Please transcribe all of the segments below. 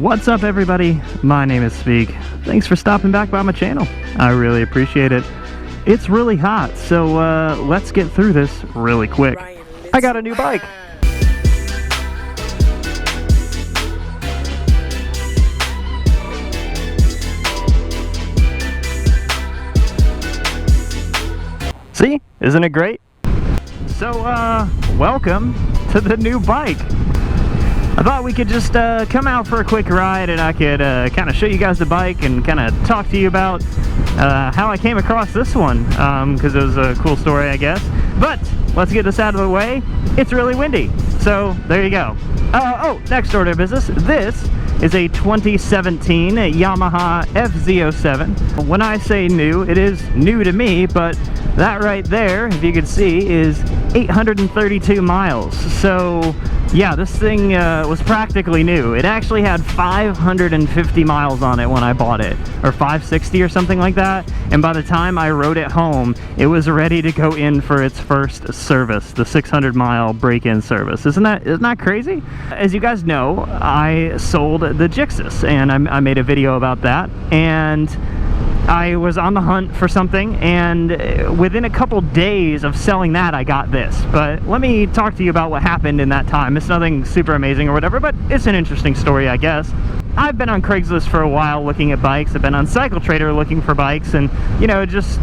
What's up, everybody? My name is Speak. Thanks for stopping back by my channel. I really appreciate it. It's really hot, so let's get through this really quick. I got a new bike. See? Isn't it great? So, welcome to the new bike. I thought we could just come out for a quick ride and I could kind of show you guys the bike and kind of talk to you about how I came across this one, because it was a cool story, I guess. But let's get this out of the way. It's really windy, so there you go. Oh, next order of business. This is a 2017 Yamaha FZ07. When I say new, it is new to me, but that right there, if you can see, is 832 miles. So yeah, this thing was practically new. It actually had 550 miles on it when I bought it, or 560 or something like that. And by the time I rode it home, it was ready to go in for its first service, the 600-mile break-in service. Isn't that crazy? As you guys know, I sold the Gixxus, and I made a video about that. And I was on the hunt for something, and within a couple days of selling that, I got this. But let me talk to you about what happened in that time. It's nothing super amazing or whatever, but it's an interesting story, I guess. I've been on Craigslist for a while looking at bikes. I've been on Cycle Trader looking for bikes, and, you know, just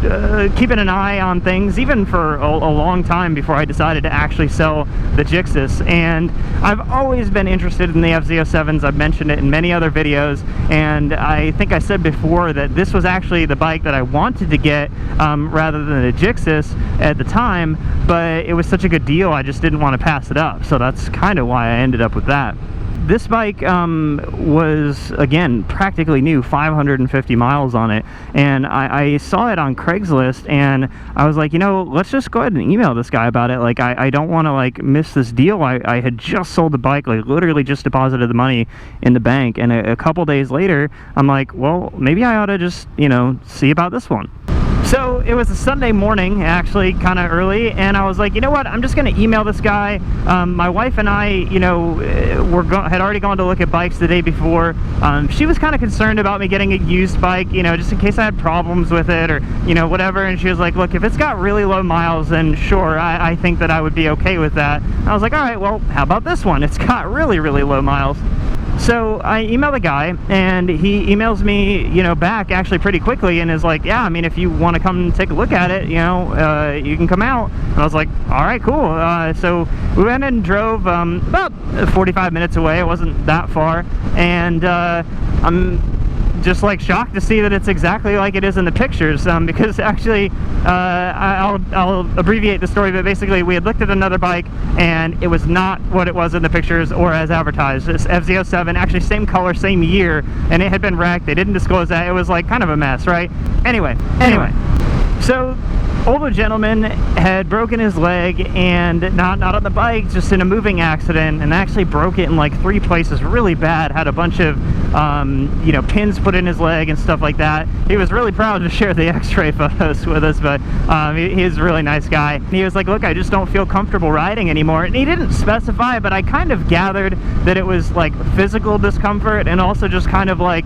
keeping an eye on things, even for a long time before I decided to actually sell the Gixxus. And I've always been interested in the FZ07s. I've mentioned it in many other videos, and I think I said before that this was actually the bike that I wanted to get rather than the Gixxus at the time, but it was such a good deal I just didn't want to pass it up. So that's kind of why I ended up with that. This bike was, again, practically new, 550 miles on it, and I saw it on Craigslist, and I was like, you know, let's just go ahead and email this guy about it. Like, I don't want to, like, miss this deal. I had just sold the bike, like, literally just deposited the money in the bank, and a couple days later, I'm like, well, maybe I ought to just, you know, see about this one. So it was a Sunday morning, actually, kind of early, and I was like, you know what, I'm just going to email this guy. My wife and I, you know, had already gone to look at bikes the day before. She was kind of concerned about me getting a used bike, you know, just in case I had problems with it or, you know, whatever. And she was like, look, if it's got really low miles, then sure, I think that I would be okay with that. And I was like, all right, well, how about this one? It's got really, really low miles. So I emailed the guy, and he emails me, you know, back actually pretty quickly, and is like, yeah, I mean, if you want to come take a look at it, you know, you can come out. And I was like, all right, cool. So we went and drove about 45 minutes away. It wasn't that far, and I'm just like shocked to see that it's exactly like it is in the pictures, because actually I'll abbreviate the story, but basically we had looked at another bike and it was not what it was in the pictures or as advertised. This FZ07, actually same color, same year, and it had been wrecked. They didn't disclose that. It was like kind of a mess, right? Anyway, so older gentleman had broken his leg, and not on the bike, just in a moving accident, and actually broke it in like 3 places really bad. Had a bunch of you know, pins put in his leg and stuff like that. He was really proud to share the x-ray photos with us, but he's a really nice guy. He was like, look, I just don't feel comfortable riding anymore. And he didn't specify, but I kind of gathered that it was like physical discomfort, and also just kind of like,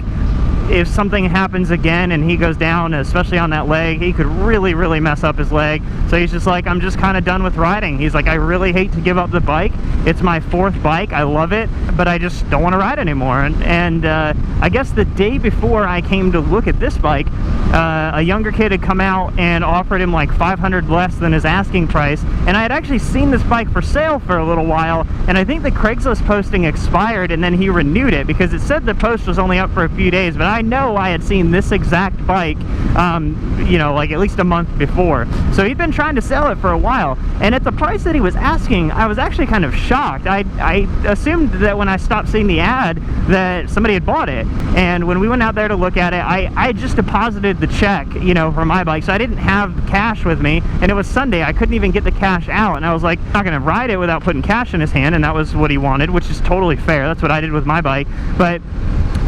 if something happens again and he goes down, especially on that leg, he could really, really mess up his leg. So he's just like, I'm just kind of done with riding. He's like, I really hate to give up the bike. It's my 4th bike. I love it, but I just don't want to ride anymore. And I guess the day before I came to look at this bike, a younger kid had come out and offered him like $500 less than his asking price. And I had actually seen this bike for sale for a little while, and I think the Craigslist posting expired, and then he renewed it because it said the post was only up for a few days, but I know I had seen this exact bike, you know, like at least a month before. So he'd been trying to sell it for a while, and at the price that he was asking, I was actually kind of shocked. I assumed that when I stopped seeing the ad that somebody had bought it, and when we went out there to look at it, I just deposited the check, you know, for my bike, so I didn't have cash with me, and it was Sunday. I couldn't even get the cash out, and I was like, I'm not gonna ride it without putting cash in his hand, and that was what he wanted, which is totally fair. That's what I did with my bike. But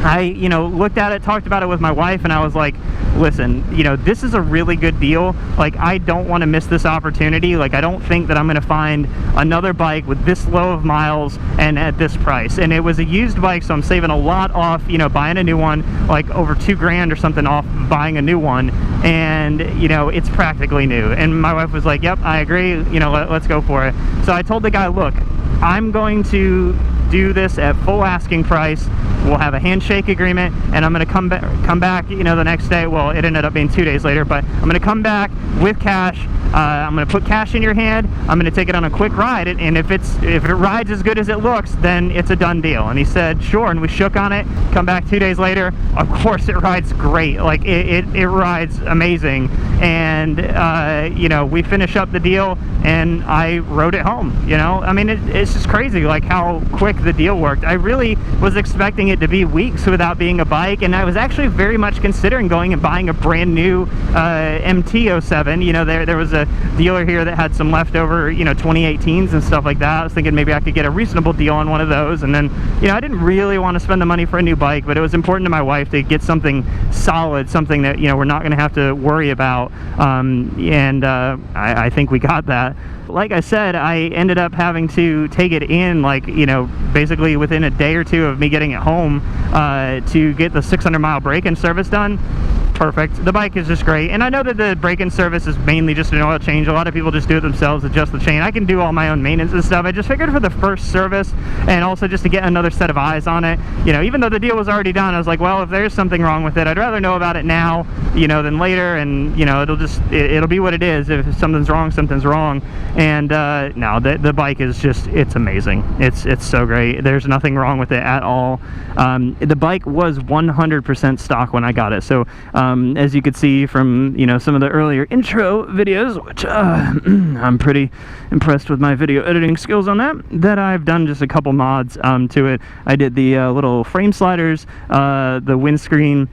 I, you know, looked at it, talked about it with my wife, and I was like, listen, you know, this is a really good deal. Like, I don't want to miss this opportunity. Like, I don't think that I'm going to find another bike with this low of miles and at this price. And it was a used bike, so I'm saving a lot off, you know, buying a new one, like over $2,000 or something off buying a new one. And, you know, it's practically new. And my wife was like, yep, I agree, you know, let's go for it. So I told the guy, look, I'm going to do this at full asking price. We'll have a handshake agreement, and I'm going to come back, you know, the next day. Well, it ended up being 2 days later, but I'm going to come back with cash. I'm going to put cash in your hand. I'm going to take it on a quick ride, and if it rides as good as it looks, then it's a done deal. And he said, sure, and we shook on it. Come back 2 days later. Of course, it rides great. Like, it rides amazing. And, you know, we finish up the deal, and I rode it home, you know? I mean, it's just crazy, like, how quick the deal worked. I really was expecting it to be weeks without being a bike, and I was actually very much considering going and buying a brand new MT-07. You know, there was a dealer here that had some leftover, you know, 2018s and stuff like that. I was thinking maybe I could get a reasonable deal on one of those, and then, you know, I didn't really want to spend the money for a new bike, but it was important to my wife to get something solid, something that, you know, we're not going to have to worry about, and I think we got that. Like I said, I ended up having to take it in, like, you know, basically within a day or two of me getting it home to get the 600-mile break-in service done. Perfect. The bike is just great, and I know that the break-in service is mainly just an oil change. A lot of people just do it themselves, adjust the chain. I can do all my own maintenance and stuff. I just figured for the first service, and also just to get another set of eyes on it, you know, even though the deal was already done, I was like, well, if there's something wrong with it, I'd rather know about it now, you know, than later. And, you know, it'll be what it is. If something's wrong, something's wrong. And no, the bike is just, it's amazing. It's so great. There's nothing wrong with it at all. The bike was 100% stock when I got it, so as you could see from, you know, some of the earlier intro videos, which I'm pretty impressed with my video editing skills on that I've done just a couple mods to it. I did the little frame sliders, the windscreen,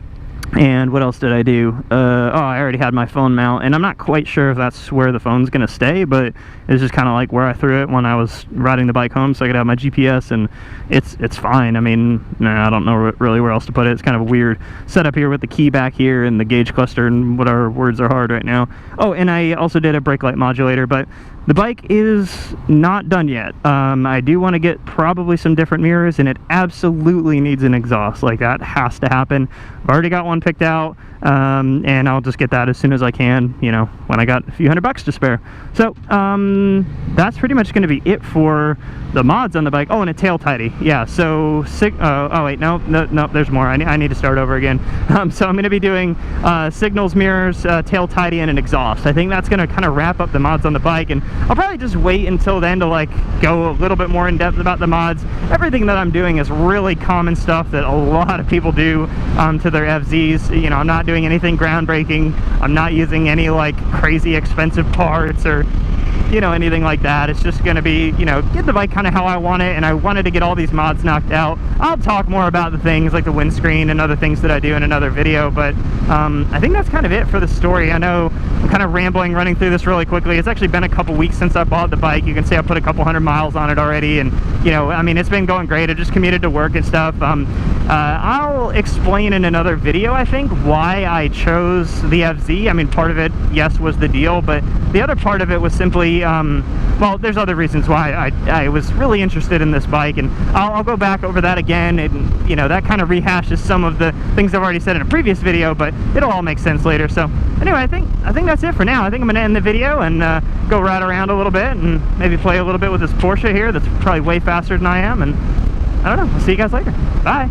and what else did I do? Oh, I already had my phone mount, and I'm not quite sure if that's where the phone's gonna stay, but it's just kind of like where I threw it when I was riding the bike home, so I could have my GPS, and it's fine. I mean, I don't know really where else to put it. It's kind of a weird setup here with the key back here and the gauge cluster and whatever words are hard right now. Oh, and I also did a brake light modulator, but the bike is not done yet. I do want to get probably some different mirrors, and it absolutely needs an exhaust. Like, that has to happen. I've already got one picked out, and I'll just get that as soon as I can, you know, when I got a few $100 to spare. So that's pretty much going to be it for the mods on the bike. Oh, and a tail tidy. Yeah, so oh wait, no, there's more. I need to start over again. So I'm going to be doing signals, mirrors, tail tidy, and an exhaust. I think that's going to kind of wrap up the mods on the bike, and I'll probably just wait until then to, like, go a little bit more in depth about the mods. Everything that I'm doing is really common stuff that a lot of people do to their FZs. You know, I'm not doing anything groundbreaking. I'm not using any, like, crazy expensive parts or, you know, anything like that. It's just going to be, you know, get the bike kind of how I want it, and I wanted to get all these mods knocked out. I'll talk more about the things like the windscreen and other things that I do in another video, but I think that's kind of it for the story. I know I'm kind of rambling, running through this really quickly. It's actually been a couple weeks since I bought the bike. You can see I put a couple 100 miles on it already, and, you know, I mean, it's been going great. I just commuted to work and stuff. I'll explain in another video, I think, why I chose the FZ. I mean, part of it, yes, was the deal, but the other part of it was simply, well, there's other reasons why I was really interested in this bike, and I'll go back over that again, and, you know, that kind of rehashes some of the things I've already said in a previous video, but it'll all make sense later. So anyway, I think that's it for now. I think I'm going to end the video and go ride around a little bit and maybe play a little bit with this Porsche here that's probably way faster than I am, and I don't know. I'll see you guys later. Bye.